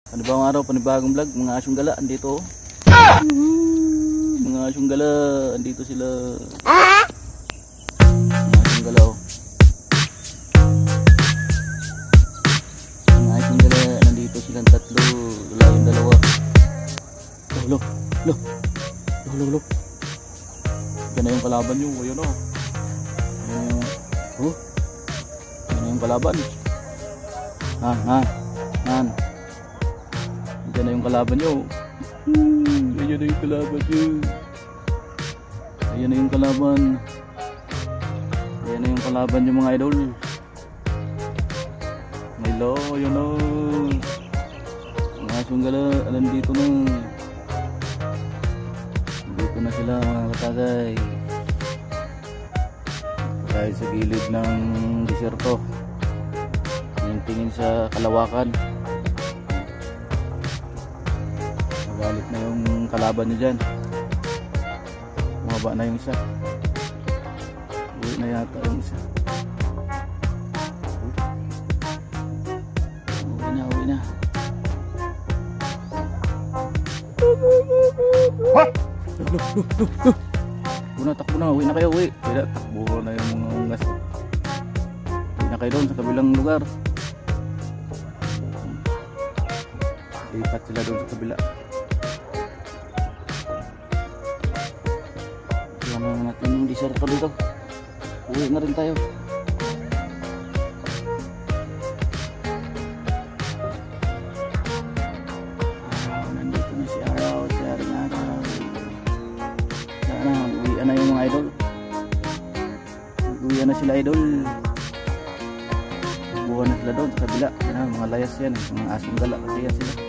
Panibagong araw, panibagong vlog, mga asyong gala, andito. Mga asyong gala, andito sila. Mga asyong gala, oh. Mga asyong gala, nandito silang tatlo, wala yung dalawa. Lo. Yan na yung kalaban nyo, ayun o. Yan na yung kalaban. Han. Yan na yung kalaban nyo. Ayan na yung kalaban nyo. Ayan na yung kalaban. Ayan na yung kalaban nyo mga idol. Hello, yun o. Mga asyong gala, nandito na. Nandito na sila mga katagay. Dahil sa gilid ng disyerto. Tingin sa kalawakan. Galit na yung kalaban niya dyan. Mababa na yung isa. Uwi na yata yung isa. Uwi na. Takbo na. Uwi na kayo. Takbo na yung mga ungas. Uwi na kayo doon sa kabilang lugar. Lipat sila doon sa kabila. Iwan na natin yung disyerto dito. Uwi na rin tayo. Nandito na si Araw. Si Aring Araw. Uwi na yung mga idol. Uwi na sila idol. Buwan na sila doon sa kabila. Mga layas yan. Mga asong gala kasi yan sila.